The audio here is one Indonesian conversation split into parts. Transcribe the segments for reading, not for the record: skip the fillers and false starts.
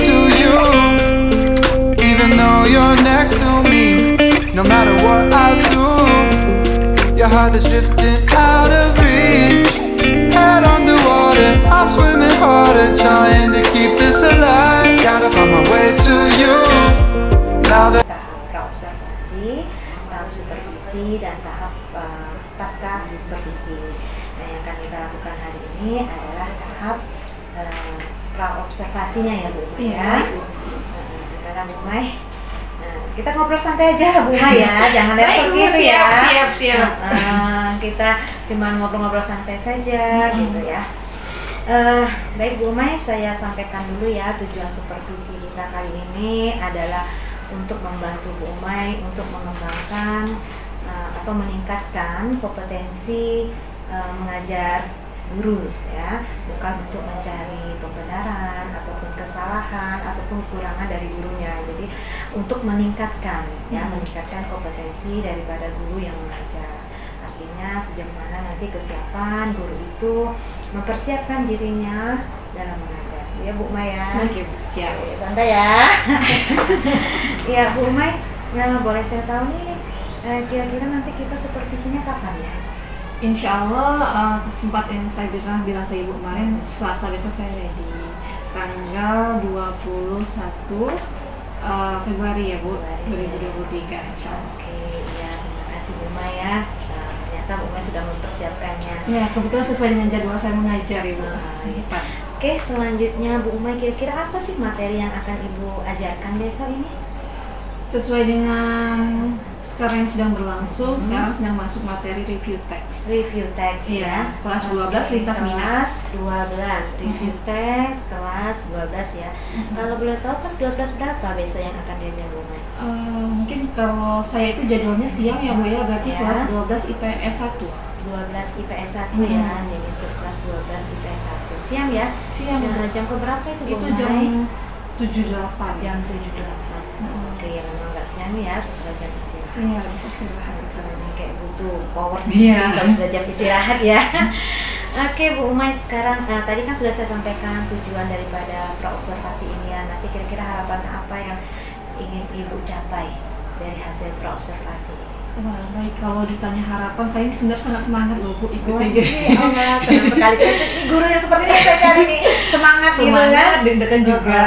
to you, even though you're next to me. No matter what I do, your heart is drifting out of reach. Head underwater, I'm swimming harder, trying to keep this alive. Gotta find my way to you. Now that tahap praobservasi, tahap supervisi, dan tahap pasca supervisi. Nah, yang akan kita lakukan hari ini adalah tahap praobservasinya ya Bu Mai ya. Karena Bu Mai, kita ngobrol santai aja Bu Mai ya, jangan nervous gitu ya. Siap. Kita cuma ngobrol-ngobrol santai saja gitu ya. Baik Bu Mai, saya sampaikan dulu ya, tujuan supervisi kita kali ini adalah untuk membantu Bu Mai untuk mengembangkan atau meningkatkan kompetensi mengajar guru ya, bukan untuk mencari pembenaran ataupun kesalahan ataupun kekurangan dari gurunya. Jadi untuk meningkatkan ya, meningkatkan kompetensi daripada guru yang mengajar. Artinya sejauh mana nanti kesiapan guru itu mempersiapkan dirinya dalam mengajar. Ya Bu Mai ya. Oke, siap. Santai ya. Ya Bu Mai, boleh saya tahu nih kira-kira nanti kita supervisinya kapan ya? Insya Allah sempat yang saya bilang ke Ibu kemarin, Selasa besok saya ready. Tanggal 21 Februari ya Bu, 2023 Insya Allah. Oke, ya terima kasih Bu Mai ya. Ternyata Bu Mai sudah mempersiapkannya. Ya, kebetulan sesuai dengan jadwal saya mengajar Ibu. Pas. Oke, selanjutnya Bu Mai, kira-kira apa sih materi yang akan Ibu ajarkan besok ini? Sesuai dengan sekarang yang sedang berlangsung, sekarang sedang masuk materi review text. Review text ya. Kelas 12 lintas minat. Kelas 12 review text kelas 12 ya. Kalau boleh tahu kelas 12 berapa besok yang akan diajar Bu Mai? Mungkin kalau saya itu jadwalnya siang ya Bu ya, berarti Ya. kelas 12 IPS 1. 12 IPS 1 ya. Jadi untuk kelas 12 IPS 1 siang ya. Siang. Jam ke berapa itu Bu Itu Mai? jam 7.8. Jam 7.8. Oke, ya memang nggak siang ya, setelah jam istirahat. Iya, bisa istirahat. Ini kayak butuh power Iya. kalau sudah jam istirahat ya. Oke Bu Mai, sekarang tadi kan sudah saya sampaikan tujuan daripada praobservasi ini ya. Nanti kira-kira harapan apa yang ingin Ibu capai dari hasil praobservasi ini? Wah, baik, kalau ditanya harapan, saya ini sebenarnya sangat semangat loh Bu ikut Oh, ini. iya, Allah, senang sekali. Ini guru yang seperti ini saya cari nih, semangat gitu kan. Semangat, deg-degan juga.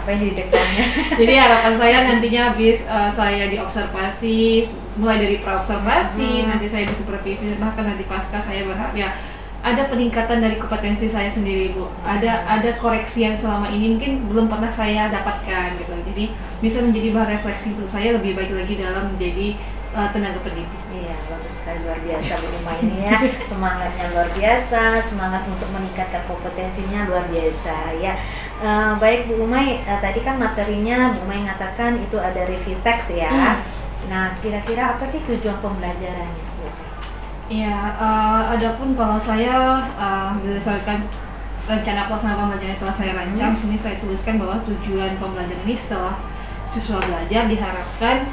Apa yang deg-degannya? Jadi harapan saya nantinya habis saya diobservasi, mulai dari praobservasi, nanti saya disupervisi, bahkan nanti pasca saya berharap ya ada peningkatan dari kompetensi saya sendiri Bu. Ada koreksi yang selama ini mungkin belum pernah saya dapatkan gitu. Jadi bisa menjadi bahan refleksi untuk saya lebih baik lagi dalam menjadi tenaga pendidik. Iya, bagus sekali, luar biasa Bu Mai ini ya. Semangatnya luar biasa, semangat untuk meningkatkan kompetensinya luar biasa ya. Baik Bu Mai, tadi kan materinya Bu Mai mengatakan itu ada review text ya. Nah, kira-kira apa sih tujuan pembelajarannya Bu? Iya, adapun kalau saya berdasarkan rencana pelaksanaan pembelajaran yang telah saya rancang, sini saya tuliskan bahwa tujuan pembelajaran ini setelah siswa belajar diharapkan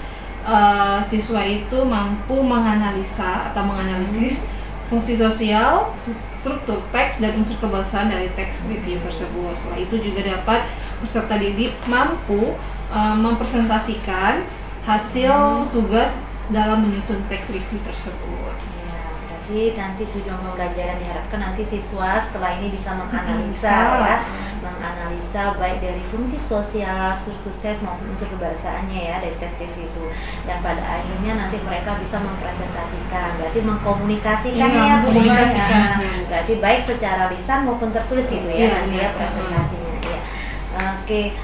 siswa itu mampu menganalisa atau menganalisis fungsi sosial, struktur teks dan unsur kebahasaan dari teks review tersebut. Setelah itu juga dapat peserta didik mampu mempresentasikan hasil tugas dalam menyusun teks review tersebut. Jadi nanti tujuan pembelajaran diharapkan nanti siswa setelah ini bisa menganalisa ya, menganalisa baik dari fungsi sosial, struktur tes maupun unsur kebahasaannya ya dari tes review itu, dan pada akhirnya nanti mereka bisa mempresentasikan, berarti mengkomunikasikan ya Bu Mai ya. Berarti baik secara lisan maupun tertulis gitu ya nanti ya presentasinya ya. Oke,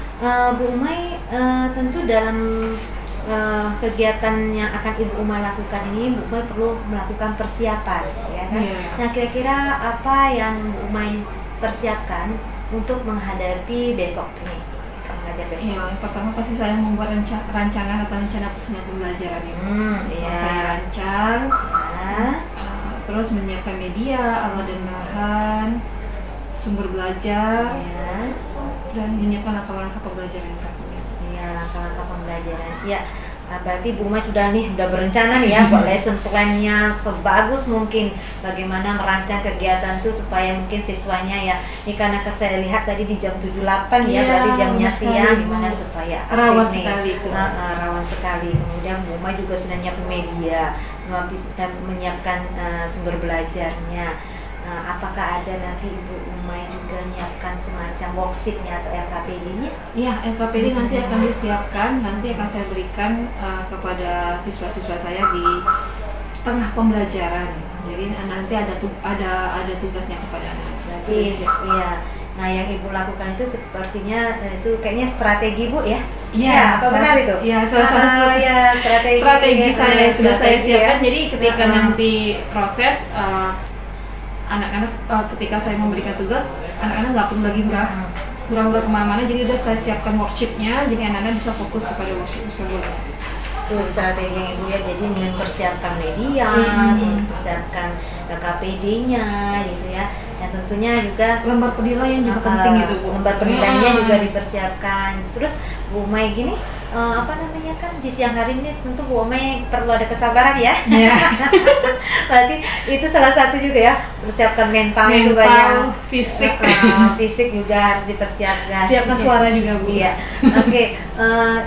Bu Mai, tentu dalam kegiatan yang akan Ibu Mai lakukan ini, Bu Mai perlu melakukan persiapan, ya kan? Nah, kira-kira apa yang Bu Mai persiapkan untuk menghadapi besok ini, mengajar besok? Ya, yang pertama pasti saya membuat rancangan atau rencana pelaksanaan pembelajaran ini. Saya rancang, terus menyiapkan media, alat dan bahan, sumber belajar, dan menyiapkan langkah-langkah pembelajaran pastinya. Langkah-langkah pembelajaran. Ya, Berarti Bu Mai udah berencana nih ya buat lesson plan-nya sebagus mungkin bagaimana merancang kegiatan tuh supaya mungkin siswanya ya ini karena saya lihat tadi di jam 7.08 ya, berarti jamnya siang gimana supaya rawan aktif nih. sekali itu. Rawan sekali. Kemudian Bu Mai juga sudah nyiapin media, sudah menyiapkan sumber belajarnya. Apakah ada nanti Ibu Umay juga menyiapkan semacam worksheet-nya atau LKPD-nya? Iya, LKPD nanti akan disiapkan, nanti akan saya berikan kepada siswa-siswa saya di tengah pembelajaran. Jadi nanti ada tugasnya kepada anak-anak. Berarti iya. Nah, yang Ibu lakukan itu sepertinya itu kayaknya strategi Bu ya? Iya, apa benar itu? Iya, salah satu ya, strategi saya sudah saya siapkan. Ya. Jadi ketika nanti proses anak-anak ketika saya memberikan tugas, anak-anak nggak perlu lagi hura-hura kemana-mana. Jadi udah saya siapkan worksheet-nya, jadi anak-anak bisa fokus kepada worksheet tersebut. Itu strategi yang Ibu ya, jadi mempersiapkan media, mempersiapkan LKPD-nya gitu ya. Dan tentunya juga lembar penilaian juga penting itu Bu. Lembar penilaiannya juga dipersiapkan. Terus Bu Umay gini, kan di siang hari ini tentu Bu Umay perlu ada kesabaran ya. Yeah. Berarti itu salah satu juga ya, persiapkan mentalnya supaya fisik. Fisik juga harus dipersiapkan. Siapkan suara juga Bu. Iya. Oke.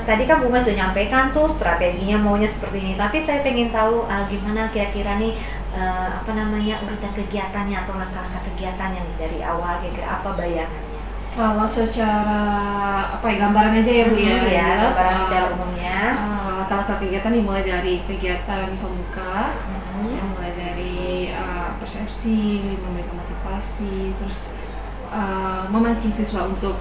Tadi kan Bu Umay sudah nyampaikan tuh strateginya maunya seperti ini. Tapi saya pengen tahu gimana kira-kira nih urutan kegiatannya atau langkah-langkah kegiatannya dari awal, kira-kira apa bayangannya? Kalau secara gambaran aja ya Bu ya, jelas secara umumnya. Kalau kegiatan dimulai dari kegiatan pembuka, yang mulai dari persepsi, memberikan motivasi, terus memancing siswa untuk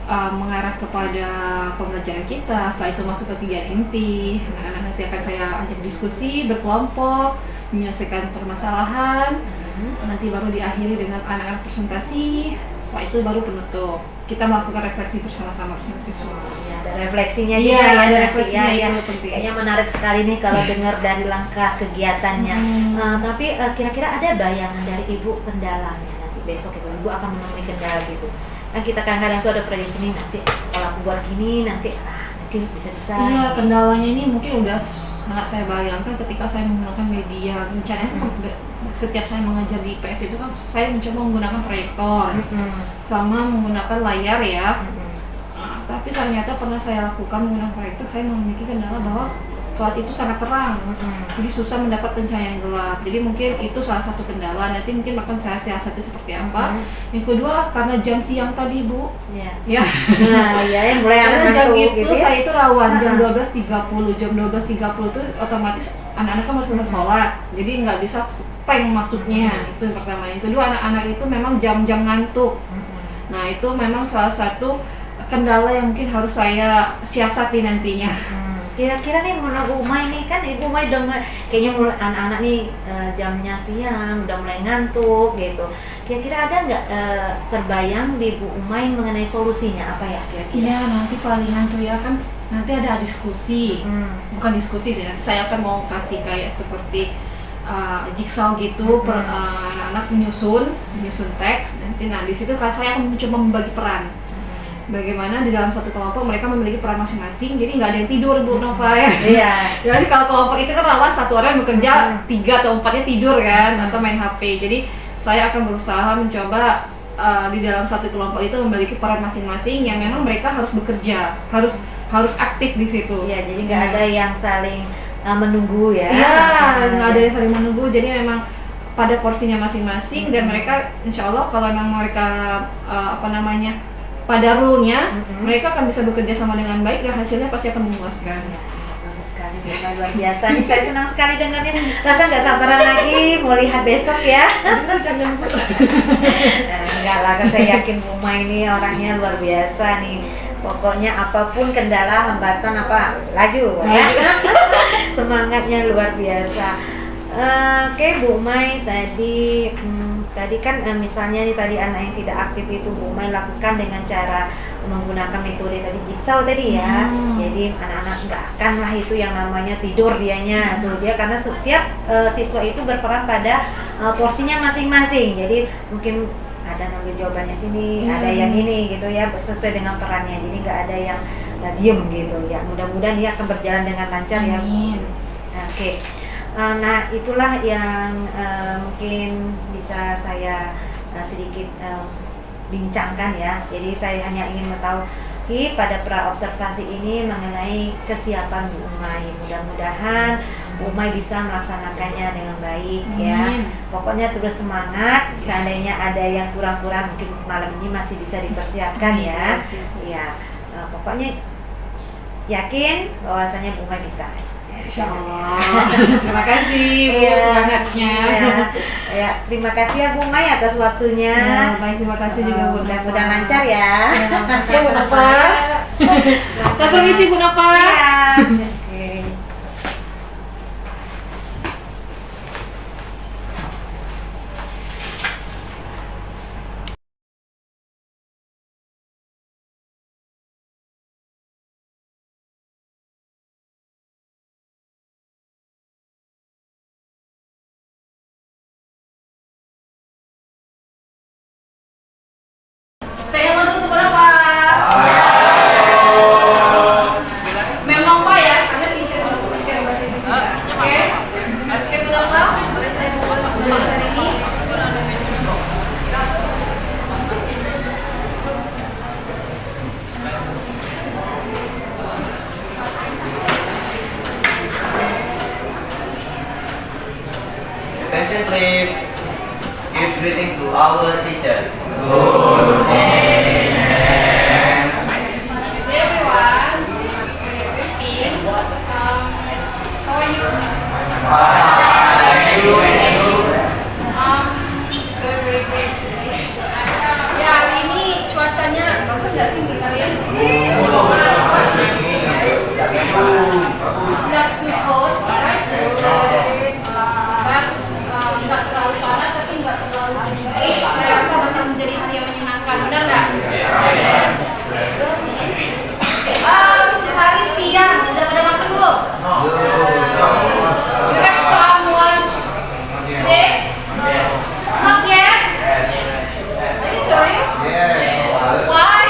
mengarah kepada pembelajaran kita. Setelah itu masuk ke kegiatan inti, anak-anak nanti akan saya ajak diskusi berkelompok, menyelesaikan permasalahan, nanti baru diakhiri dengan anak-anak presentasi. Setelah itu baru penutup. Kita melakukan refleksi bersama-sama siswa. Ya, ada refleksinya juga ya, ada refleksinya ya. Kayaknya menarik sekali nih kalau dengar dari langkah kegiatannya. Tapi kira-kira ada bayangan dari Ibu kendalanya nanti besok Ibu akan menemui kendala gitu. Kan kita kadang-kadang tuh ada prediksi nih nanti kalau aku buat gini nanti mungkin bisa-bisa. Iya, kendalanya ini mungkin udah sangat saya bayangkan ketika saya menggunakan media. Rencananya setiap saya mengajar di PS itu kan saya mencoba menggunakan proyektor sama menggunakan layar ya. Tapi ternyata pernah saya lakukan menggunakan proyektor, saya memiliki kendala bahwa kelas itu sangat terang, jadi susah mendapat pencahayaan gelap. Jadi mungkin itu salah satu kendala. Nanti mungkin akan saya siasati seperti apa. Yang kedua karena jam siang tadi Bu, ya. Nah, ya yang mulai karena jam itu gitu ya? saya itu rawan jam 12.30. Jam 12.30 itu otomatis anak-anak kan harus selesai sholat, jadi nggak bisa tank masuknya. Itu yang pertama. Yang kedua anak-anak itu memang jam-jam ngantuk. Nah itu memang salah satu kendala yang mungkin harus saya siasati nantinya. Kira-kira nih menurut Bu Umay nih kan Ibu Umay udah mulai kayaknya mulai anak-anak nih jamnya siang udah mulai ngantuk gitu. Kira-kira ada nggak terbayang di Bu Umay mengenai solusinya apa ya kira-kira? Iya nanti palingan tuh ya kan nanti ada diskusi, bukan diskusi sih, nanti saya akan mau kasih kayak seperti jigsaw gitu, anak-anak menyusun teks. Nanti di situ saya akan mencoba membagi peran. Bagaimana di dalam satu kelompok mereka memiliki peran masing-masing, jadi nggak ada yang tidur Bu Nova ya. Iya. Jadi kalau kelompok itu kan rawan satu orang yang bekerja, 3 atau 4-nya tidur kan, atau main HP. Jadi saya akan berusaha mencoba di dalam satu kelompok itu memiliki peran masing-masing yang memang mereka harus bekerja, harus aktif di situ. Iya, jadi nggak ada yang saling menunggu ya. Iya, nggak ada yang saling menunggu. Jadi memang pada porsinya masing-masing dan mereka insya Allah kalau memang mereka pada rule-nya, mereka akan bisa bekerja sama dengan baik dan hasilnya pasti akan memuaskan. Ya, bagus sekali, luar biasa nih. Saya senang sekali dengarnya. Rasa nggak sabaran lagi mau lihat besok ya. Enggak lah, saya yakin Bu Umay ini orangnya luar biasa nih. Pokoknya apapun kendala, hambatan laju ya. Semangatnya luar biasa. Oke Bu Umay, tadi kan misalnya nih tadi anak yang tidak aktif itu Bu Umay lakukan dengan cara menggunakan metode tadi jigsaw tadi ya. Jadi anak-anak nggak akan lah itu yang namanya tidur dianya tuh dia, karena setiap siswa itu berperan pada porsinya masing-masing. Jadi mungkin ada ngambil jawabannya sini, ada yang ini gitu ya, sesuai dengan perannya. Jadi nggak ada yang diem gitu ya. Mudah-mudahan dia akan berjalan dengan lancar ya. Amin. Oke. Nah, itulah yang mungkin bisa saya sedikit bincangkan ya. Jadi saya hanya ingin mengetahui pada pra-observasi ini mengenai kesiapan Bu Umay. Mudah-mudahan Bu Umay bisa melaksanakannya dengan baik ya. Pokoknya terus semangat. Seandainya ada yang kurang-kurang mungkin malam ini masih bisa dipersiapkan ya. Ya, pokoknya yakin bahwasanya Bu Umay bisa. Insya Allah. Terima kasih Bu semangatnya. Ya, terima kasih ya Bu Umay atas waktunya. Ya, baik, terima kasih juga Bu Napa. Mudah-mudahan lancar ya. Terima kasih Bu Napa. Saya permisi Bu Napa. Ya. Oke. Saya hello dulu Bu Napa. Memang Pak ya, Anda teacher bahasa Inggris juga. Oke. Oke Bu Napa, boleh saya mulai hari ini? Attention please. Give greeting to our teacher. Hey everyone. Repeat. How are you? Very good. Ya, hari ini cuacanya bagus nggak sih menurut kalian? It's not too cold, right? But nggak terlalu panas tapi nggak terlalu dingin. Saya rasa bakal menjadi hari yang menyenangkan, benar nggak? Hari siang udah pada makan belum? You have some lunch? Not yet? Are you serious? Why?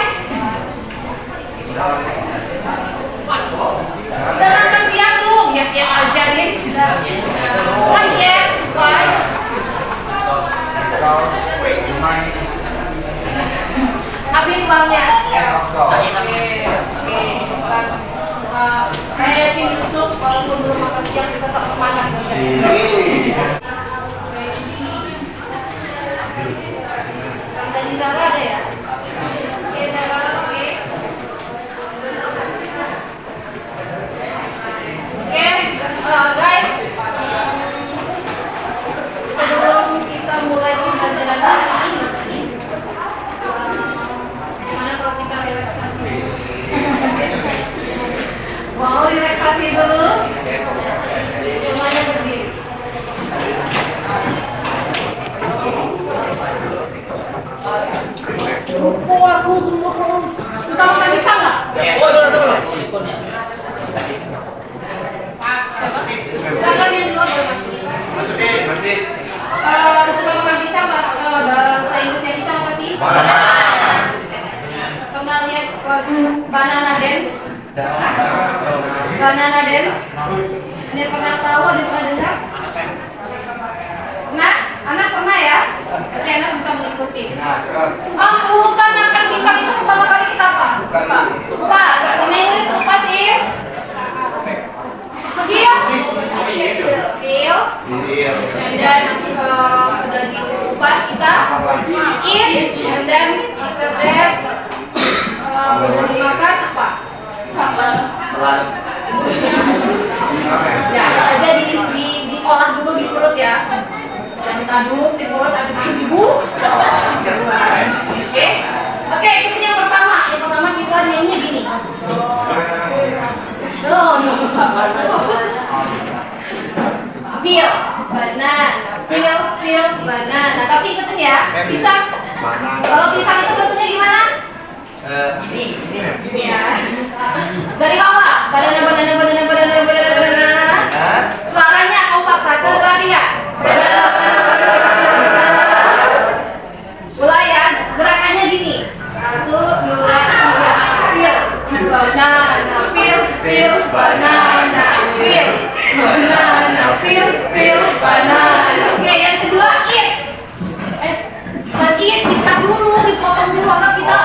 Udah makan siang belum? Yes aja nih. Not yet? Why? Habis uangnya. Oke. Saya yakin Yusuf walaupun belum makan siang tetap semangat. Dari Zara ada ya? Oke Zara, oke. Oke, guys. Sebelum kita mulai pembelajaran hari ini, gimana kalau kita relaksasi? Mau relaksasi dulu? Semuanya berdiri. Suka makan pisang nggak? Silakan yang di luar boleh masuk. Suka makan pisang mas? Bahasa Inggrisnya pisang apa sih? Pernah lihat banana dance? Banana dance? Ada pernah tahu? Ada pernah dengar? Pernah? Anas pernah ya? Oke, Anas bisa mengikuti. Urutan makan pisang itu pertama kali kita apa? Lupa. In English, lupa is? Feel. And then sudah dikupas kita eat. And then after that udah dimakan apa? Ya, aja diolah dulu di perut ya. Dan aduk di perut, aduk di ibu. Oke, ikutin yang pertama. Yang pertama kita nyanyi gini. No. Peel banana, peel banana. Tapi ikutin ya, pisang. Kalau pisang itu bentuknya gimana? Ini. Ya. Dari bawah, banana. Suaranya kompak, satu kali ya. Mulai ya, gerakannya gini. 1, 2, 3, peel banana. banana, peel, banana, peel, banana. Oke, yang kedua eat. Eat dicap dulu, dipotong dulu, karena kita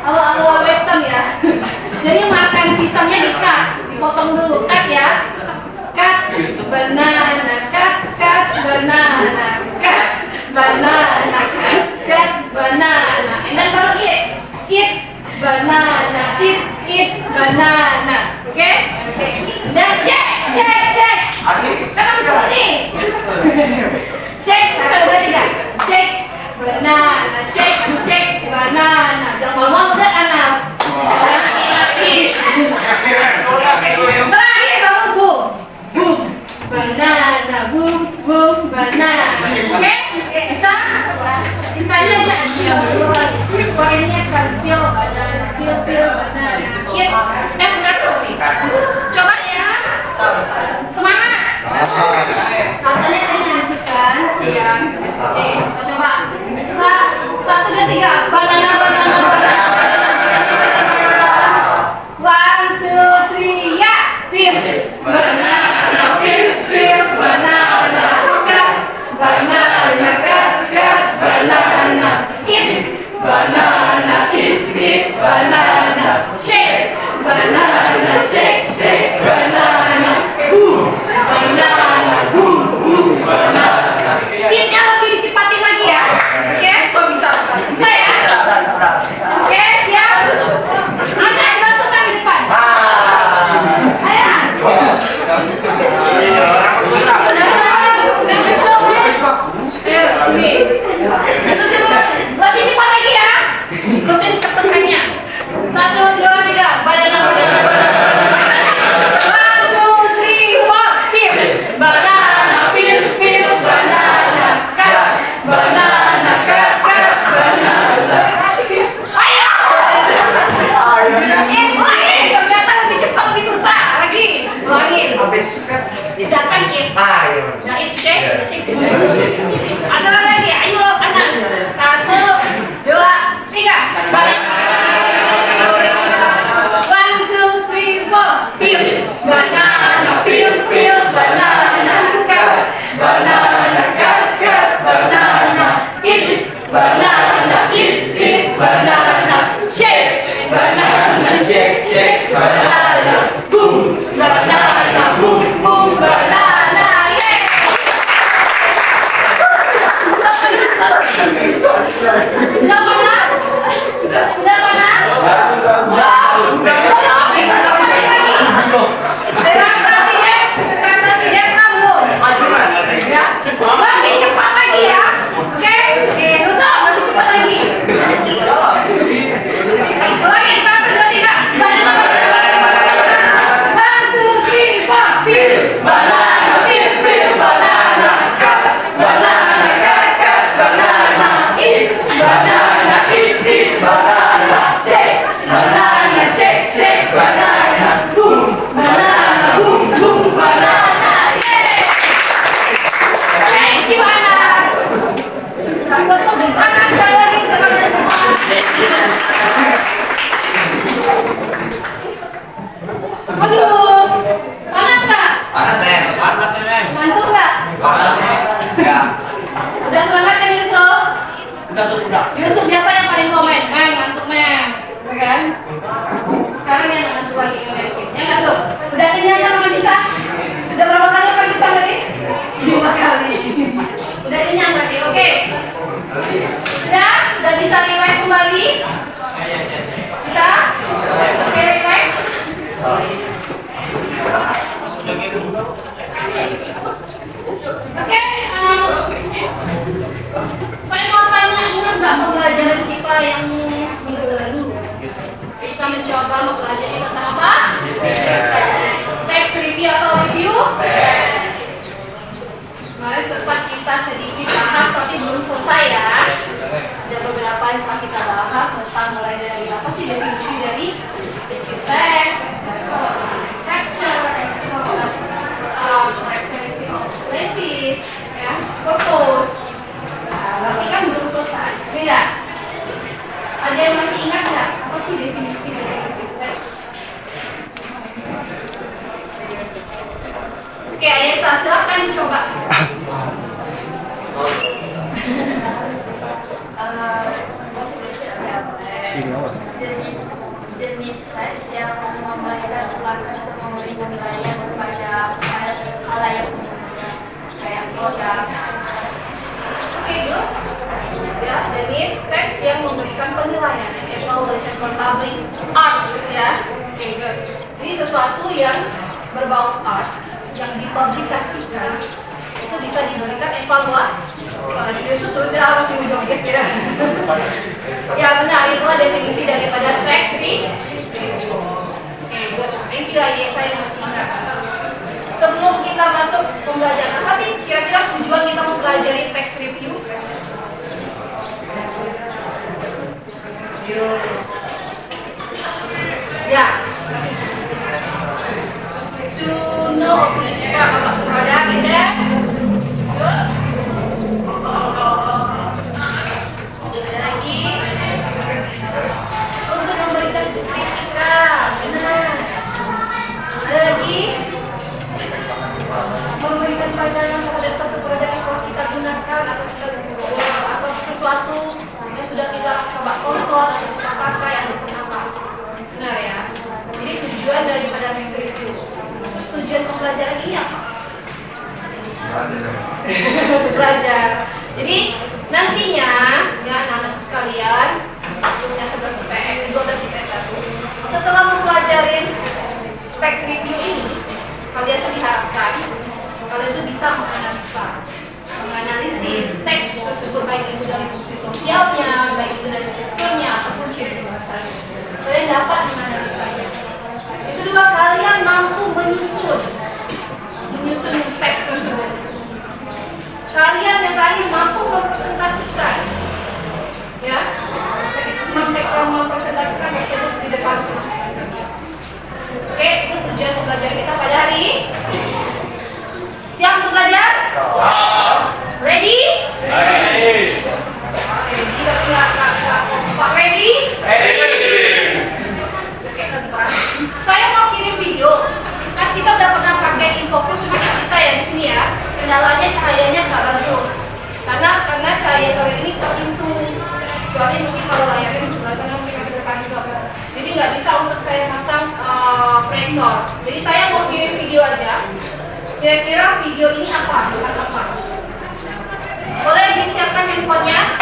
ala western ya. Jadi makan pisangnya dipotong dulu, cut ya. Cut banana, cut banana, cut banana, cut banana. And then baru eat banana, eat banana. Oke? Dan shake. Kan dulu nih. Shake, satu, dua, tiga. Shake banana, shake banana. Jangan malu-malu deh Anas. Terakhir baru boom banana, boom banana. Oke? Bisa? Sekali aja. Pakainya sekali peel banana, peel banana. Coba ya. Semangat. Katanya tadi nyantikan. Ya. Oke, coba. 1, 2, 3. Banana. 1, 2, 3, ya. Peel. Banana, peel banana. Cut banana, cut banana. Eat banana, eat banana. Shake banana, shake banana. Banana, banana. Eatnya lebih dikepatin lagi ya. Oke? Bisa ya? Oke, siap? Anas, bantukan di depan. Ayo. Lebih cepat lagi ya. Ikutin ketukannya. 1, 2, 3. Banana. 1, 2, 3, 4. Peel. Banana. Peel banana. Cut banana. Cut banana. Ayo. Ulangin. Ternyata lebih cepat, lebih susah. Lagi. Ulangin. Tidakkan eat. Nah, eat shake. Ada lagi. Ayo, Anas. 1, 2, 3. Banana. 1, 2, 3, 4. Peel banana, peel banana. Cut banana, cut banana. Eat banana, eat banana. Shake banana, shake banana. Boom banana, boom banana. Yeah. Udah panas? Udah panas? Udah lagi. Kata tidak belum? Ya. Lebih cepat lagi ya. Oke? Nusuk, lebih cepat lagi. Lagi, 1, 2, 3. 1, 2, 3, 4. Peel banana, peel banana. Cut banana, cut banana. Eat banana, eat banana. Shake banana, shake banana. Boom banana, boom banana. Yeah. Gimana? Panas sekali lagi. Aduh, panas nggak? Panas, Mem. Ngantuk nggak? Ya. Udah semangat kan Yusuf? Udah. Yusuf biasa yang paling komen, ngantuk Mem, ya kan? Sekarang yang ngantuk lagi ngemekin, ya nggak tuh? Udah kenyang kan makan pisang? Udah berapa kali makan pisang tadi? 5 kali. Udah kenyang berarti, oke? Udah bisa relax kembali? Bisa? Oke, relax. Oke, saya mau tanya, ingat nggak pembelajaran kita yang minggu lalu? Kita mencoba mempelajari tentang apa? Teks review atau review? Kemarin sempat kita sedikit bahas, tapi belum selesai ya. Ada beberapa yang telah kita bahas tentang Jadi sesuatu yang berbau art yang dipublikasikan itu bisa diberikan evaluasi. Sudah masih joget ya. Ya benar, itulah definisi daripada text review. Oke, good. Thank you ya, saya masih ingat. Sebelum kita masuk pembelajaran, apa sih kira-kira tujuan kita mempelajari text review? Ya, to know or to instruct about the product in there. Good. Ada lagi untuk memberikan kritikan, benar. Ada lagi memberikan pandangan terhadap suatu produk yang telah kita gunakan atau sesuatu yang sudah kita coba kontrol atau kita pakai ataupun apa. Benar ya. Jadi tujuan daripada text review. Terus tujuan pembelajaran ini apa? Belajar. Jadi nantinya ya anak-anak sekalian, khususnya 11 IPS, 12 IPS 1, setelah mempelajari text review ini, kalian tuh diharapkan kalian tuh bisa menganalisis teks tersebut, baik itu dari fungsi sosialnya, baik itu dari strukturnya ataupun ciri bahasanya. Kalian dapat menganalisanya. Itu kedua, kalian mampu menyusun teks tersebut. Kalian yang terakhir mampu mempresentasikan, ya, mempresentasikan tersebut di depan. Oke, itu tujuan pembelajaran kita pada hari ini. Siap untuk belajar? Ready? Ready, tapi nggak ready? Oke, saya mau kirim video. Kan kita udah pernah pakai infocus, cuma nggak bisa ya di sini ya. Kendalanya cahayanya nggak bagus. Karena cahaya kalian ini kelintung. Kecuali mungkin kalau layarnya di sebelah sana mungkin masih depan juga. Jadi nggak bisa untuk saya pasang proyektor. Jadi saya mau kirim video aja. Kira-kira video ini apa? Bukan apa? Boleh disiapkan handphonenya?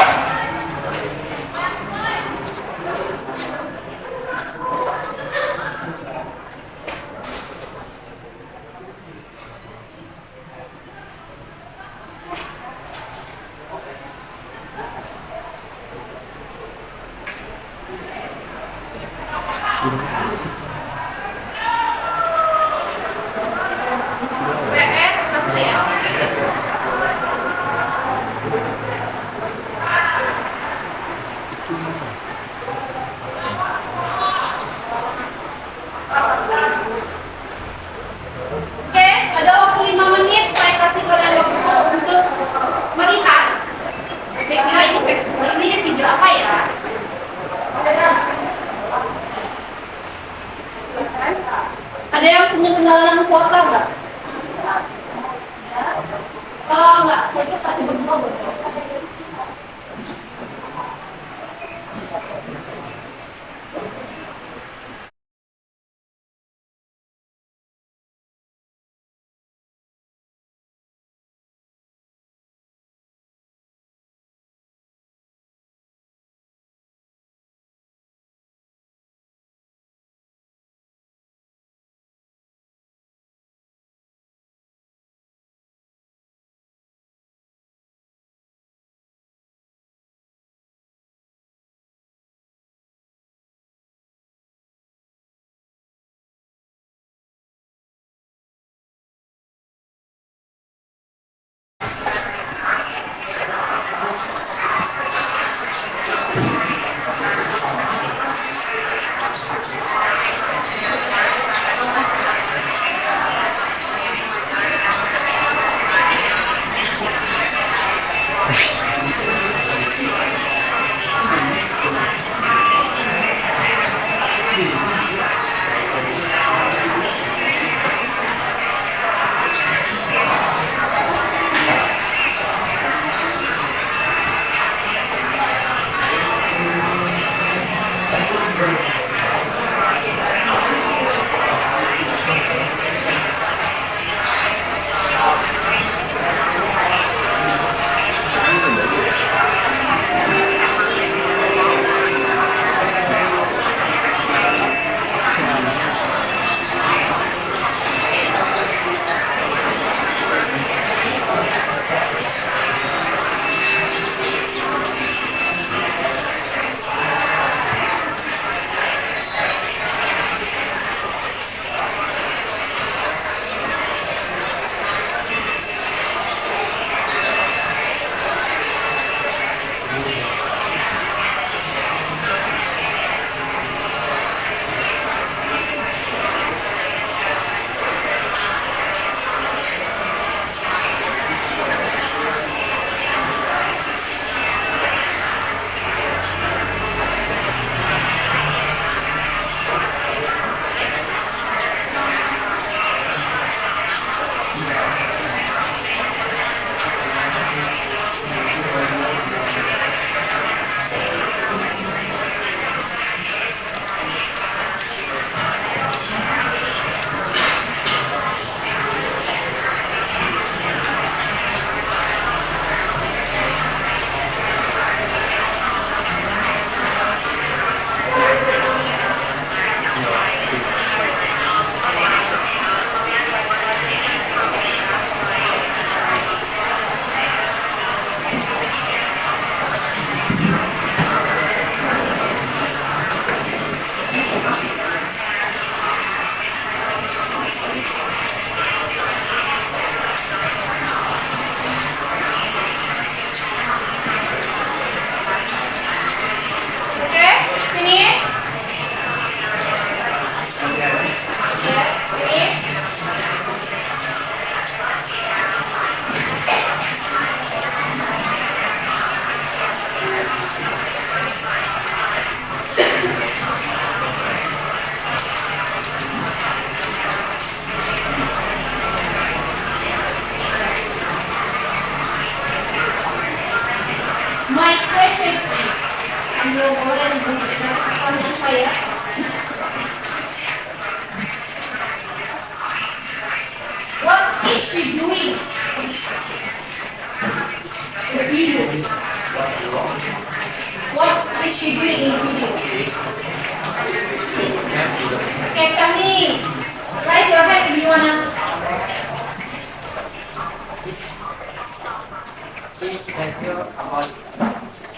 PS, masuk ya? Oke, ada waktu 5 menit. Saya kasih kalian waktu untuk melihat. Kira-kira ini teks, ini video apa ya? Ada yang punya kendala yang kuota nggak? Kalau nggak, itu pasti berdua betul. video boleh pertanyaan saya. What is she doing? The video. What is she doing in video? Okay, Shani, raise your hand if you wanna. She's review about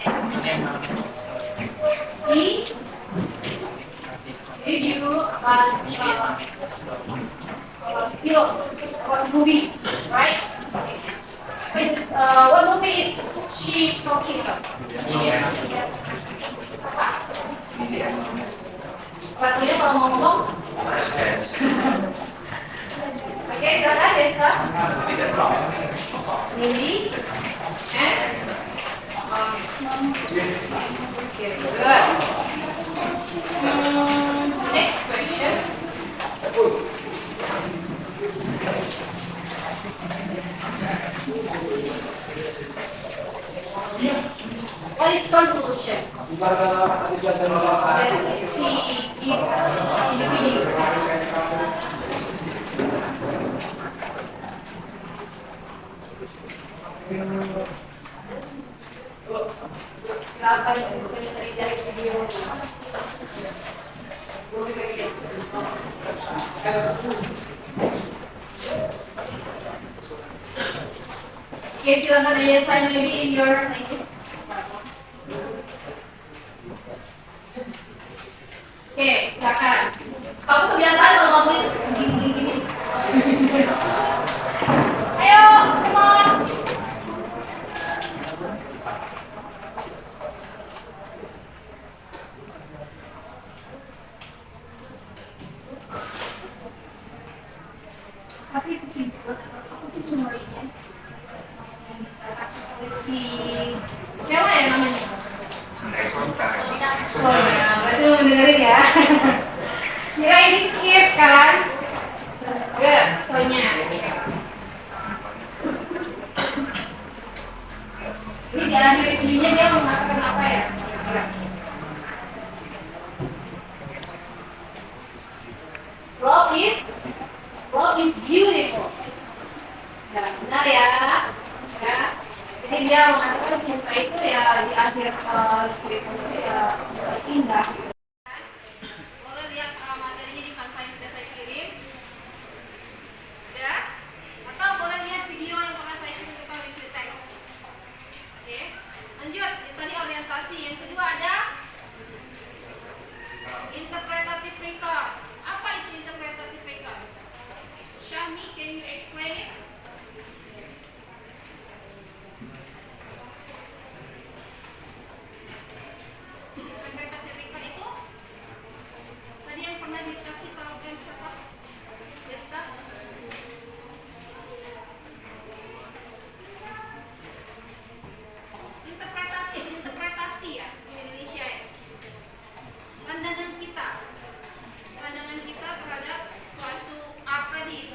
millennium. See? Video about film, about movie, right? Wait, what movie is she talking about? Waktunya kalau mau ngomong. Oke, silakan Desta. Lily and okay, good. Next question. What is conclusion? Let's see it in the video. Berapa yang dari video? Oke, silakan aja sign maybe in your language. Oke, silakan. Kamu kebiasaan kalau ngomongin gini. Ayo, come on. Apa sih sumbernya? Si siapa ya namanya? Oh ya, berarti lu dengerin ya. Kira ini skip kan? Good, soalnya. Ini di akhir videonya dia mengatakan apa ya? Love is beautiful. Ya, benar ya. Ya. Jadi dia mengatakan cinta itu ya di akhir cerita itu ya indah. Boleh lihat materinya di Canva yang sudah saya kirim. Ya. Atau boleh lihat video yang pernah saya kirim ke kamu di teks. Oke. Lanjut. Yang tadi orientasi. Yang kedua ada interpretative record. Apa itu interpretative record? Shami, can you explain it? Interpretative record itu tadi yang pernah dikasih tahu kan siapa? Desta? Interpretasi ya di Indonesia ya. Pandangan kita terhadap sesuatu art tadi,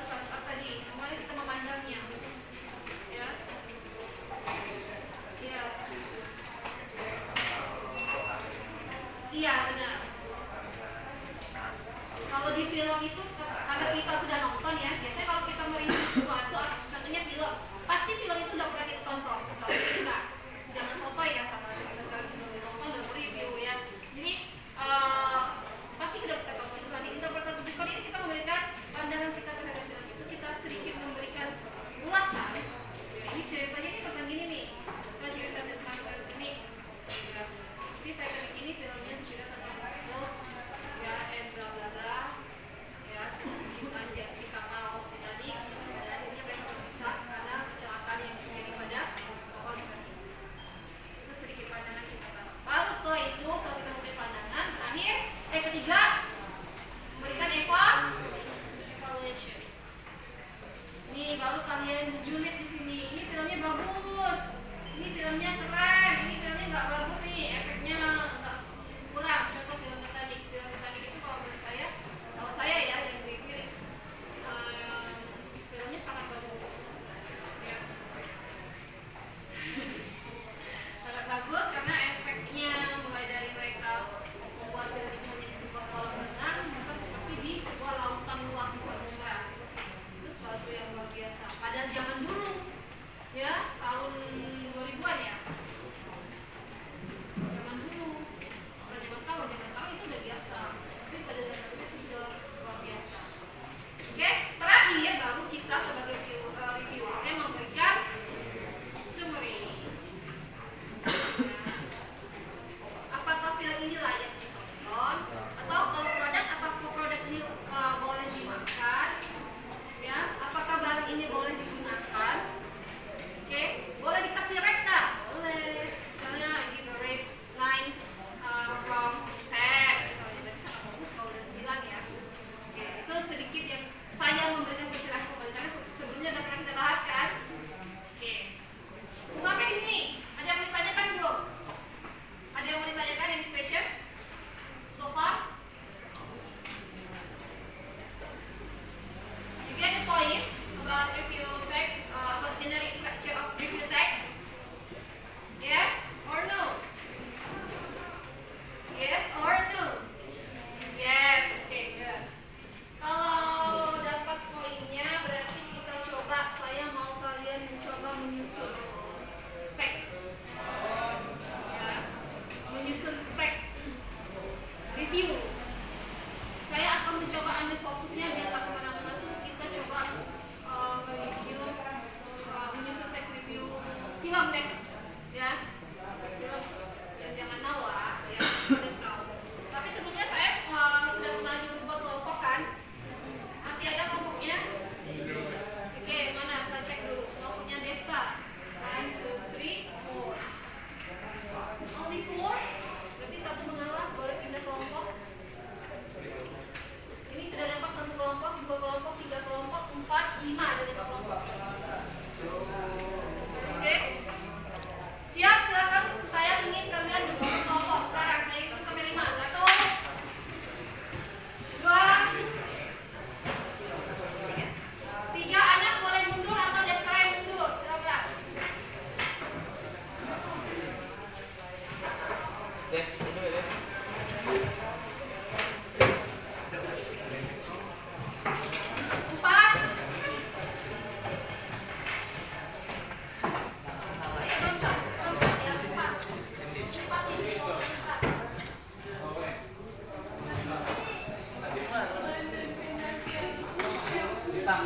Bikin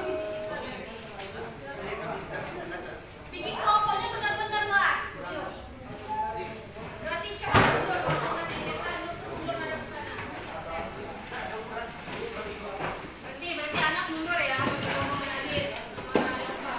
kelompoknya benar-benar lah. Berarti cepat mundur. Nanti desa mundur ada ke sana. Berarti anak mundur ya. Ngomong Nadine sama Elsa.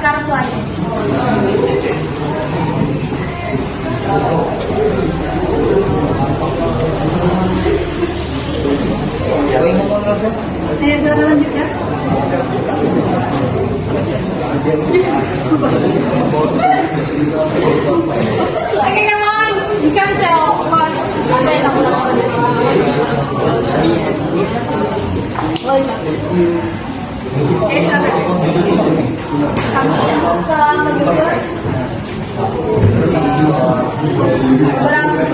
start playing. Ayo kita lanjut ya. Oke, come on. You can tell first. Ada yang aku lakukan. Oke, sampai. Kami telah menyusun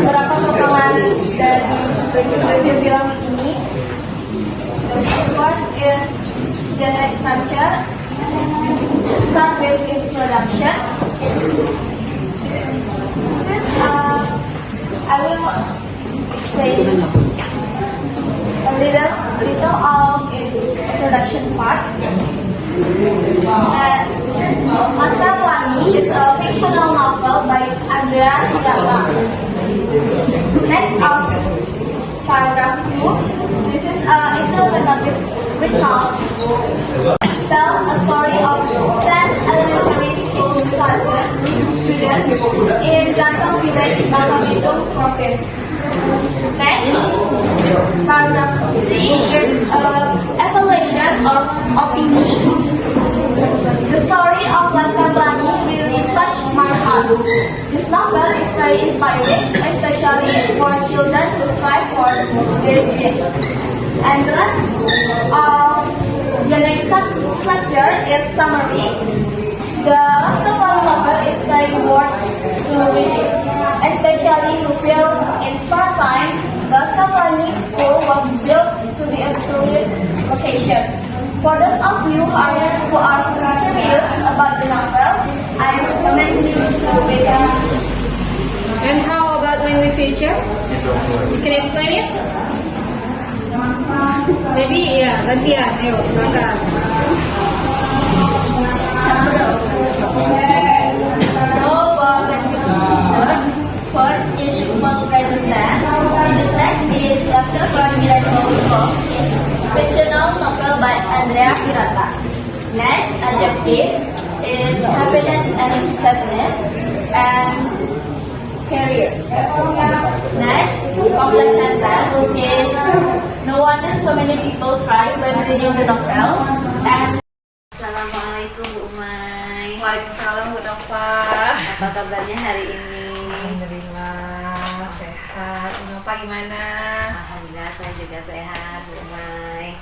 beberapa potongan dari review film ini. First is genre structure. Start with introduction. This is I will explain a little of introduction part. And this is Laskar Pelangi is a fictional novel by Andrea Hirata. Next up, paragraph 2. This is an interpretative recount. Tells a story of 10 elementary school students in Gantong Village, Bangka Belitung Province. Next, paragraph 3 is evaluation or opinion. The story of Laskar Pelangi really touched my heart. This novel is very inspiring, especially for children who strive for their dreams. And the last genre structure is summary. The Laskar Pelangi novel is very worth to read, especially who feel in spare time. The Laskar Pelangi school was built to be a tourist location. For those of you who are curious about the novel, I recommend you to read it. And how about language feature? Can you explain it? Maybe ya, gantian. Ayo, silakan. So, language feature. First is simple present tense. In the text is Laskar Pelangi is fictional novel by Andrea Hirata. Next, adjective is happiness and sadness and careers. Next, complex sentence is no wonder so many people cry when reading the novel. And Assalamualaikum Bu Umay. Waalaikumsalam Bu Nova. Apa kabarnya hari ini? Alhamdulillah sehat. Bu Nova gimana? Alhamdulillah saya juga sehat Bu Umay.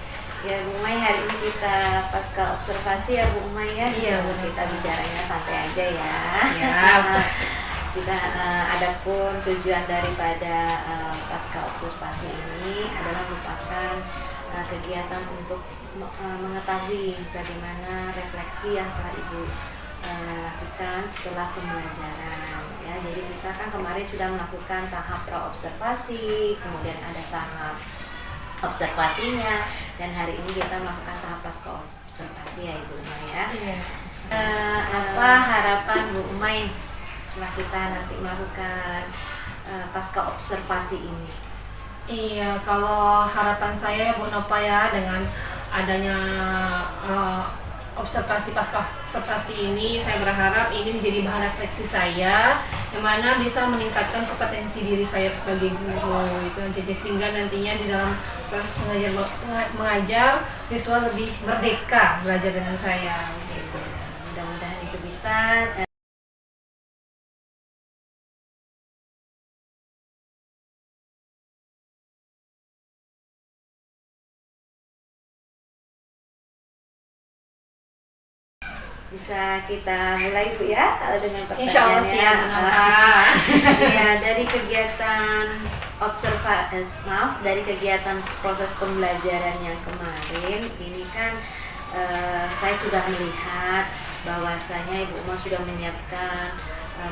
Ya Bu Umay, hari ini kita pasca observasi ya Bu Umay ya. Iya, Bu. Kita bicaranya santai aja ya. Siap. Kita adapun tujuan daripada pasca observasi ini adalah merupakan kegiatan untuk mengetahui bagaimana refleksi yang telah Ibu lakukan setelah pembelajaran ya. Jadi kita kan kemarin sudah melakukan tahap pra-observasi, kemudian ada tahap observasinya, dan hari ini kita melakukan tahap pasca observasi ya Ibu Umay ya. Iya. Apa harapan Bu Umay setelah kita nanti melakukan pasca observasi ini? Iya, kalau harapan saya Bu Nova ya, dengan adanya observasi pasca observasi ini, saya berharap ini menjadi bahan refleksi saya, yang mana bisa meningkatkan kompetensi diri saya sebagai guru itu. Jadi sehingga nantinya di dalam proses mengajar siswa lebih merdeka belajar dengan saya. Gitu. Mudah-mudahan itu bisa bisa kita mulai Bu ya, kalau dengan Insya Allah siap, Bu Nova. Ya, dari kegiatan dari kegiatan proses pembelajaran yang kemarin ini kan saya sudah melihat bahwasanya Ibu Uma sudah menyiapkan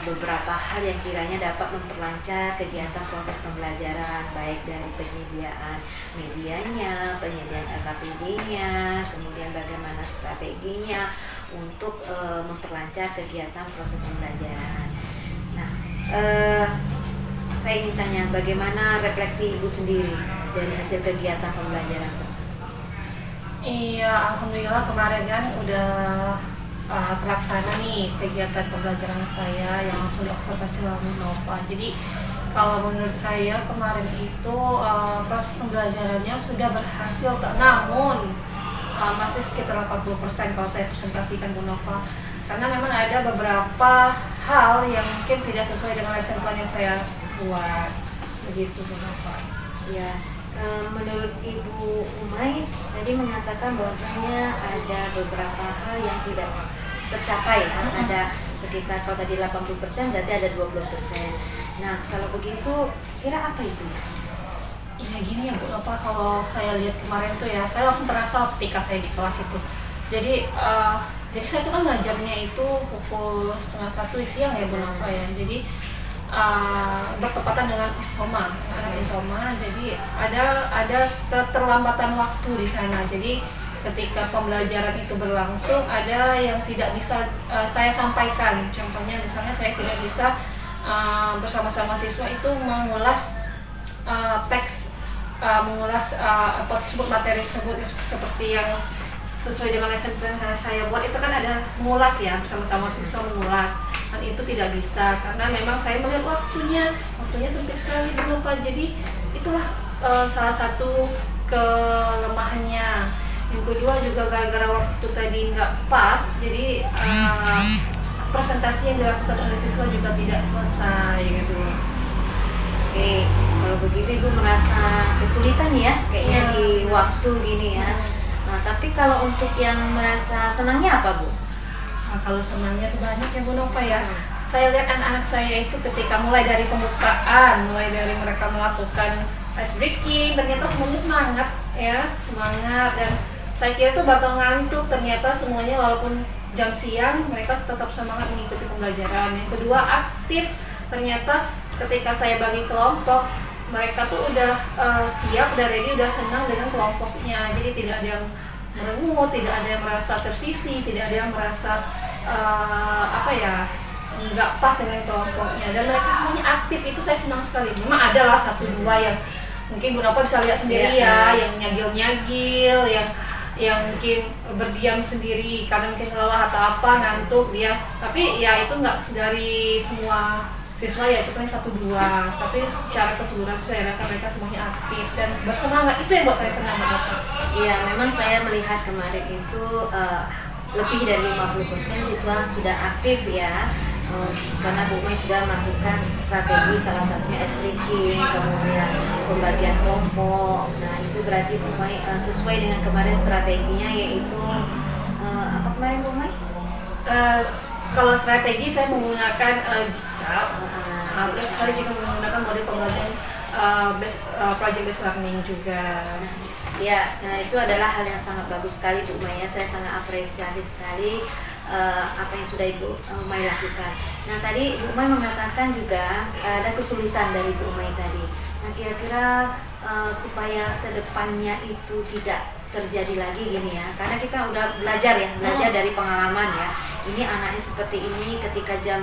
beberapa hal yang kiranya dapat memperlancar kegiatan proses pembelajaran, baik dari penyediaan medianya, penyediaan LKPD-nya, kemudian bagaimana strateginya untuk memperlancar kegiatan proses pembelajaran. Nah, saya ingin tanya bagaimana refleksi Ibu sendiri dari hasil kegiatan pembelajaran tersebut? Iya, alhamdulillah kemarin kan udah terlaksana nih kegiatan pembelajaran saya yang langsung diobservasi oleh Bu Nova. Jadi kalau menurut saya kemarin itu proses pembelajarannya sudah berhasil, namun masih sekitar 80% kalau saya presentasikan Bu Nova, karena memang ada beberapa hal yang mungkin tidak sesuai dengan lesson plan yang saya buat, begitu Bu Nova. Ya, menurut Ibu Umay tadi mengatakan bahwasanya ada beberapa hal yang tidak tercapai ya. Ada sekitar, kalau tadi 80% berarti ada 20%. Nah, kalau begitu kira apa itu ya? Ya gini ya Bu Nova, kalau saya lihat kemarin tuh ya, saya langsung terasa ketika saya di kelas itu. Jadi saya tuh kan ngajarnya itu pukul 12:30 siang ya Bu Nova ya. Jadi bertepatan dengan isoma, jadi ada keterlambatan waktu di sana. Jadi ketika pembelajaran itu berlangsung, ada yang tidak bisa saya sampaikan. Contohnya misalnya saya tidak bisa bersama-sama siswa itu mengulas teks, mengulas apa tersebut, materi tersebut seperti yang sesuai dengan lesson plan yang saya buat. Itu kan ada mengulas ya, bersama-sama siswa mengulas, dan itu tidak bisa karena memang saya melihat waktunya sempit sekali lupa. Jadi itulah salah satu kelemahannya. Yang kedua juga gara-gara waktu tadi nggak pas, jadi presentasi yang dilakukan oleh siswa juga tidak selesai gitu. Oke, kalau begitu Ibu merasa kesulitan ya kayaknya Iya. di waktu gini ya. Nah, tapi kalau untuk yang merasa senangnya apa Bu? Nah, kalau senangnya tuh banyak ya Bu Nova ya. Saya lihat anak-anak saya itu ketika mulai dari pembukaan, mulai dari mereka melakukan ice breaking, ternyata semuanya semangat ya, semangat, dan saya kira tuh bakal ngantuk, ternyata semuanya walaupun jam siang mereka tetap semangat mengikuti pembelajaran. Yang kedua, aktif, ternyata ketika saya bagi kelompok, mereka tuh udah siap, udah ready, udah senang dengan kelompoknya. Jadi tidak ada yang merengut, tidak ada yang merasa tersisi, tidak ada yang merasa nggak pas dengan kelompoknya, dan mereka semuanya aktif. Itu saya senang sekali. Memang adalah 1-2 yang mungkin Bu Nova bisa lihat sendiri ya, yang nyagil-nyagil, yang mungkin berdiam sendiri karena mungkin lelah atau apa, ngantuk dia. Tapi ya itu nggak dari semua siswa ya, itu paling 1-2. Tapi secara keseluruhan saya rasa mereka semuanya aktif dan bersemangat. Itu yang buat saya senang banget. Iya, memang saya melihat kemarin itu lebih dari 50% siswa sudah aktif ya. Karena Bu Umay sudah melakukan strategi, salah satunya ice breaking, kemudian pembagian kelompok. Nah, itu berarti Bu Umay sesuai dengan kemarin strateginya, yaitu apa kemarin Bu Umay? Kalau strategi saya menggunakan jigsaw, terus saya juga menggunakan model pembelajaran project based learning juga. Ya, nah itu adalah hal yang sangat bagus sekali Bu Umay ya. Saya sangat apresiasi sekali apa yang sudah Ibu Umay lakukan. Nah, tadi Bu Umay mengatakan juga ada kesulitan dari Bu Umay tadi. Nah, kira-kira supaya kedepannya itu tidak terjadi lagi gini ya, karena kita udah belajar dari pengalaman ya. Ini anaknya seperti ini ketika jam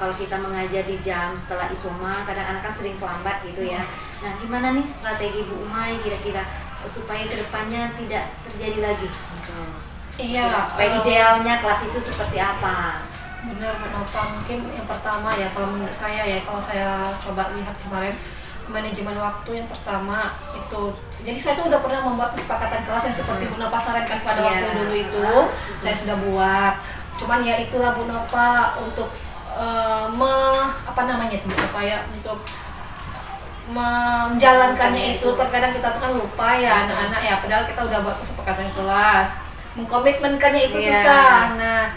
kalau kita mengajar di jam setelah isoma, kadang anak kan sering terlambat gitu ya. Nah, gimana nih strategi Bu Umay kira-kira supaya kedepannya tidak terjadi lagi gitu. Iya, Supaya idealnya kelas itu seperti apa? Benar Bu Nova, mungkin yang pertama ya kalau menurut saya ya, kalau saya coba lihat kemarin manajemen waktu yang pertama itu, jadi saya tuh udah pernah membuat kesepakatan kelas yang seperti Bu Nova sarankan pada waktu dulu itu, saya sudah buat. Cuman ya itulah Bu Nova, untuk untuk menjalankannya itu terkadang kita tuh kan lupa ya anak-anak ya, padahal kita udah buat kesepakatan kelas, mengkomitmenkannya itu susah. Nah,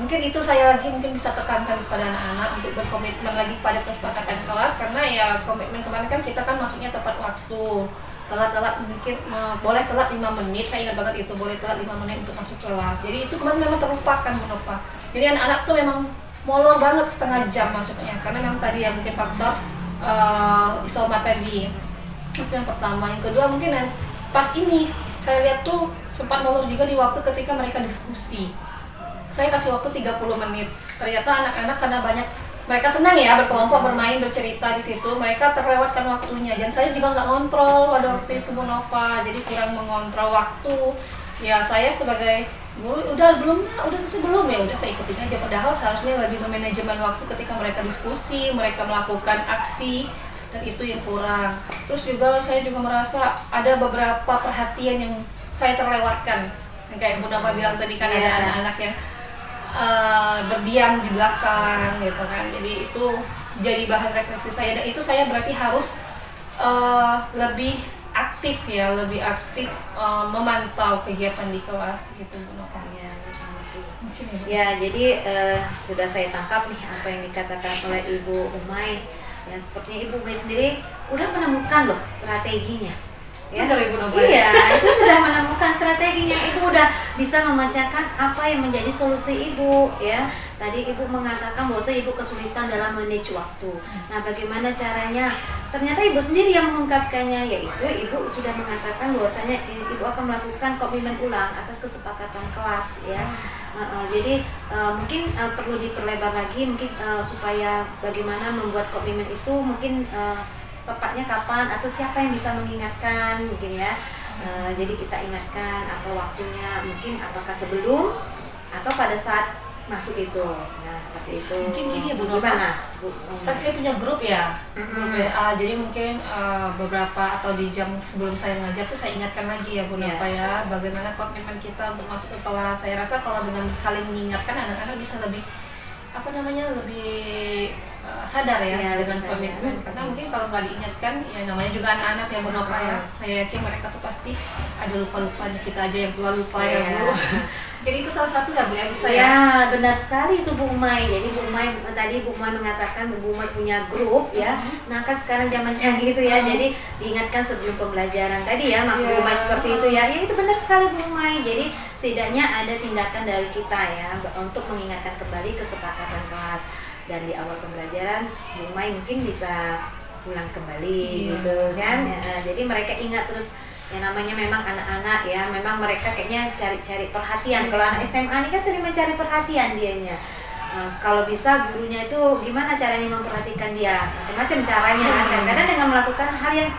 mungkin itu saya lagi mungkin bisa tekankan kepada anak-anak untuk berkomitmen lagi pada kesepakatan kelas, karena ya komitmen kemarin kan kita kan masuknya tepat waktu. Telat mungkin boleh telat 5 menit, saya ingat banget itu, boleh telat 5 menit untuk masuk kelas. Jadi itu kemarin memang terlupakan Bu Nova. Jadi anak-anak tuh memang molor banget setengah jam masuknya, karena memang tadi ya mungkin faktor isoma tadi. Itu yang pertama. Yang kedua mungkin pas ini saya lihat tuh sempat molor juga di waktu ketika mereka diskusi. Saya kasih waktu 30 menit. Ternyata anak-anak karena banyak, mereka senang ya berkelompok, bermain, bercerita di situ, mereka terlewatkan waktunya. Dan saya juga nggak ngontrol pada waktu itu Bu Nova, jadi kurang mengontrol waktu. Ya saya sebagai guru udah sebelum ya udah saya ikutin aja, padahal seharusnya lebih memanajemen waktu ketika mereka diskusi, mereka melakukan aksi, dan itu yang kurang. Terus juga saya juga merasa ada beberapa perhatian yang saya terlewatkan, yang kayak Bu Nova bilang tadi kan ada anak-anak yang berdiam di belakang gitu kan, jadi itu jadi bahan refleksi saya, dan itu saya berarti harus lebih aktif memantau kegiatan di kelas gitu Bu Nova. Ya, jadi sudah saya tangkap nih apa yang dikatakan oleh Ibu Umay. Ya, sepertinya Ibu Umay sendiri udah menemukan loh strateginya. Ya, Ibu Nova. Iya, itu sudah menemukan strateginya. Ibu udah bisa membacakan apa yang menjadi solusi Ibu. Ya, tadi Ibu mengatakan bahwa Ibu kesulitan dalam manage waktu. Nah, bagaimana caranya? Ternyata Ibu sendiri yang mengungkapkannya, yaitu Ibu sudah mengatakan bahwasanya Ibu akan melakukan komitmen ulang atas kesepakatan kelas, ya. Jadi mungkin perlu diperlebar lagi, mungkin supaya bagaimana membuat komitmen itu mungkin tepatnya kapan atau siapa yang bisa mengingatkan mungkin ya. Jadi kita ingatkan apa waktunya, mungkin apakah sebelum atau pada saat masuk itu. Nah, seperti itu. Mungkin gini ya Bu Nova. Gimana? Kan saya punya grup ya, grup WA, jadi mungkin beberapa atau di jam sebelum saya ngajar tuh saya ingatkan lagi ya Bu Nova ya, bagaimana komitmen kita untuk masuk ke kelas. Saya rasa kalau dengan saling mengingatkan, anak-anak bisa lebih lebih sadar ya dengan komitmen. Karena mungkin kalau nggak diingatkan, ya namanya juga anak-anak yang Bu Nova ya, saya yakin mereka tuh pasti ada lupa-lupanya, kita aja yang tua lupa ya Bu. Jadi itu salah satu ya Bu ya, bisa ya? Ya, benar sekali itu Bu Umay. Jadi Bu Umay tadi Bu Umay mengatakan Bu Umay punya grup ya. Nah, kan sekarang zaman canggih itu ya. Jadi diingatkan sebelum pembelajaran tadi ya, maksud Bu Umay seperti itu ya. Ya, itu benar sekali Bu Umay. Jadi setidaknya ada tindakan dari kita ya untuk mengingatkan kembali kesepakatan kelas. Dan di awal pembelajaran Bu Umay mungkin bisa pulang kembali gitu kan. Ya, jadi mereka ingat terus. Ya namanya memang anak-anak ya, memang mereka kayaknya cari-cari perhatian. Kalau anak SMA ini kan sering mencari perhatian dianya. Kalau bisa gurunya itu gimana caranya memperhatikan dia, macam-macam caranya. Kadang-kadang dengan melakukan hal yang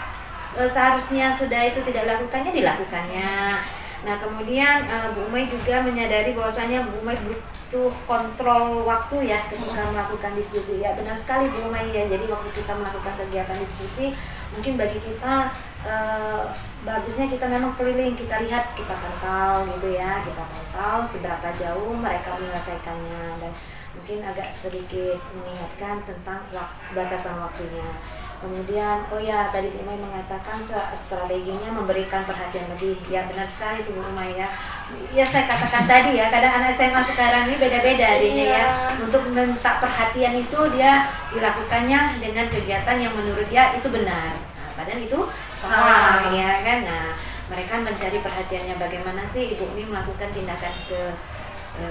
seharusnya sudah itu tidak dilakukannya, dilakukannya. Nah, kemudian Bu Umay juga menyadari bahwasanya Bu Umay butuh kontrol waktu ya ketika melakukan diskusi. Ya benar sekali Bu Umay ya. Jadi waktu kita melakukan kegiatan diskusi, mungkin bagi kita bagusnya kita memang keliling, kita lihat, kita pantau gitu ya, kita pantau seberapa jauh mereka menyelesaikannya, dan mungkin agak sedikit mengingatkan tentang batasan waktunya. Kemudian, oh ya tadi Bu Umay mengatakan strateginya memberikan perhatian lebih. Ya benar sekali itu Bu Umay ya. Ya saya katakan tadi ya, kadang anak SMA sekarang ini beda-beda adanya ya. Untuk minta perhatian itu dia dilakukannya dengan kegiatan yang menurut dia itu benar. Nah, padahal itu salah ya kan. Nah, mereka mencari perhatiannya bagaimana sih Ibu ini melakukan tindakan ke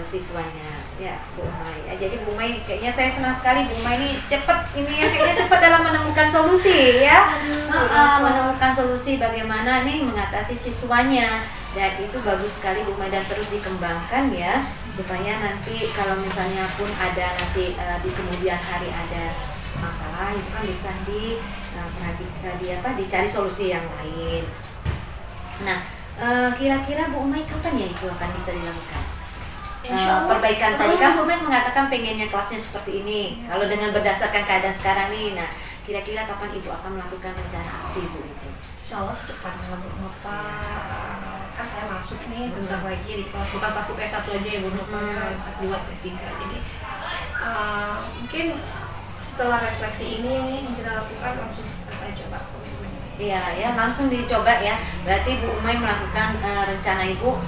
siswanya ya Bu Umay. Ya, jadi Bu Umay kayaknya saya senang sekali Bu Umay ini kayaknya cepat dalam menemukan solusi ya. Menemukan solusi bagaimana nih mengatasi siswanya, dan itu bagus sekali Bu Umay, dan terus dikembangkan ya supaya nanti kalau misalnya pun ada nanti di kemudian hari ada masalah itu kan bisa dicari solusi yang lain. Nah, kira-kira Bu Umay kapan ya itu akan bisa dilakukan? Perbaikan tadi kan Bu Umay mengatakan pengennya kelasnya seperti ini. Kalau dengan berdasarkan keadaan sekarang nih, nah kira-kira kapan Ibu akan melakukan rencana aksi Ibu itu? Insya Allah secepatnya Bu Nova. Kan saya masuk nih bentar lagi di kelas, bukan kelas IPS 1 aja ya Bu Nova, kelas 2, kelas 3. Jadi mungkin setelah refleksi ini yang kita lakukan langsung saya coba komitmen. Iya ya, langsung dicoba ya. Berarti Bu Umay melakukan rencana Ibu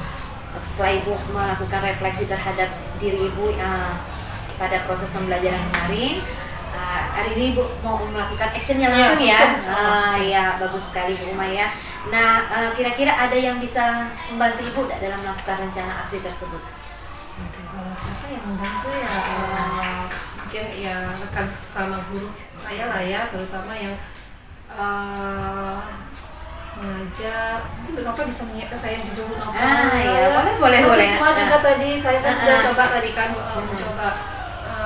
setelah Ibu melakukan refleksi terhadap diri Ibu pada proses pembelajaran kemarin. Hari ini Ibu mau melakukan actionnya langsung ya. Ya bagus sekali Bu Umay ya. Nah, kira-kira ada yang bisa membantu Ibu dalam melakukan rencana aksi tersebut? Kalau siapa yang membantu ya? Mungkin ya rekan sama guru saya lah ya, terutama yang mengajar. Mungkin Bu Nova bisa mengingatkan saya juga Bu Nova. Ya, boleh. Siswa juga tadi saya kan sudah coba tadi kan mencoba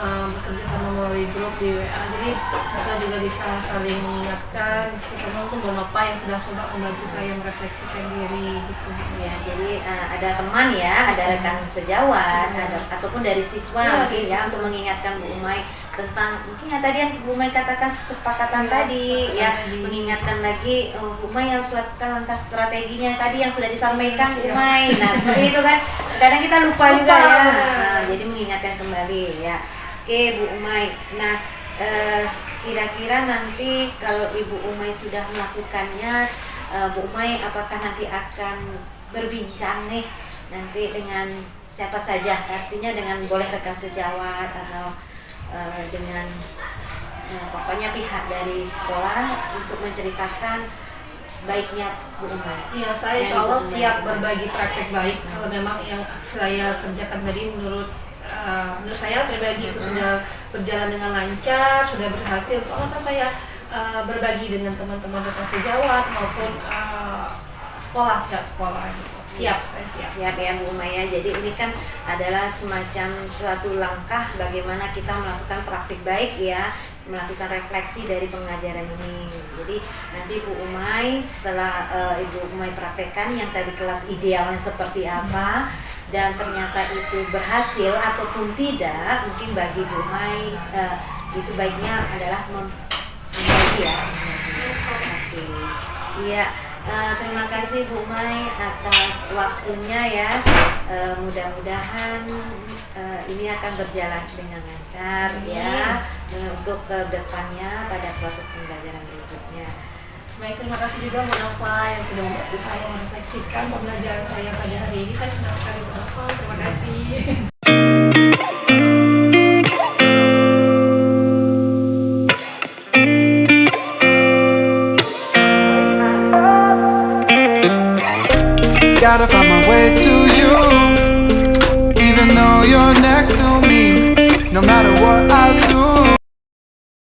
bekerja sama melalui grup di WA, jadi siswa juga bisa saling mengingatkan, terutama untuk beberapa yang sedang coba membantu saya merefleksikan diri gitu. Ya, jadi ada teman ya, ada rekan sejawat, ataupun dari siswa Ya, mungkin ya siswa. untuk mengingatkan Bu Umay tentang mungkin ya tadi yang Bu Umay katakan kesepakatan Ya, tadi ya, kesepakatan tadi. mengingatkan lagi Bu Umay harus lakukan langkah strateginya tadi yang sudah disampaikan Bu Siap. Umay. Nah seperti itu kan, kadang kita lupa Lupa, juga ya. benar. Nah, jadi mengingatkan kembali ya. Oke Bu Umay. Nah kira-kira nanti kalau Ibu Umay sudah melakukannya, Bu Umay apakah nanti akan berbincang nih nanti dengan siapa saja, artinya dengan boleh rekan sejawat atau dengan pokoknya pihak dari sekolah untuk menceritakan baiknya Bu Umay. Iya, saya Yang insya Allah Ibu Umay siap lakukan. berbagi praktek baik kalau memang yang saya kerjakan tadi menurut saya pribadi itu sudah berjalan dengan lancar, sudah berhasil. Soalnya kan saya berbagi dengan teman-teman rekan sejawat maupun pihak sekolah gitu. Siap, saya siap. Siap ya Bu Umay ya. Jadi ini kan adalah semacam suatu langkah bagaimana kita melakukan praktik baik ya, melakukan refleksi dari pengajaran ini. Jadi nanti Bu Umay setelah Ibu Umay praktekkan yang tadi kelas idealnya seperti apa dan ternyata itu berhasil ataupun tidak, mungkin bagi Bu Umay itu baiknya adalah membagi ya. Oke. Iya. Terima kasih Bu Umay atas waktunya ya. Mudah-mudahan ini akan berjalan dengan lancar ya untuk ke depannya pada proses pembelajaran berikutnya. Baik, terima kasih juga Bu Nova yang sudah membantu saya merefleksikan pembelajaran saya pada hari ini. Saya senang sekali Bu Nova, terima kasih. Gotta find my way to you, even though you're next to me. No matter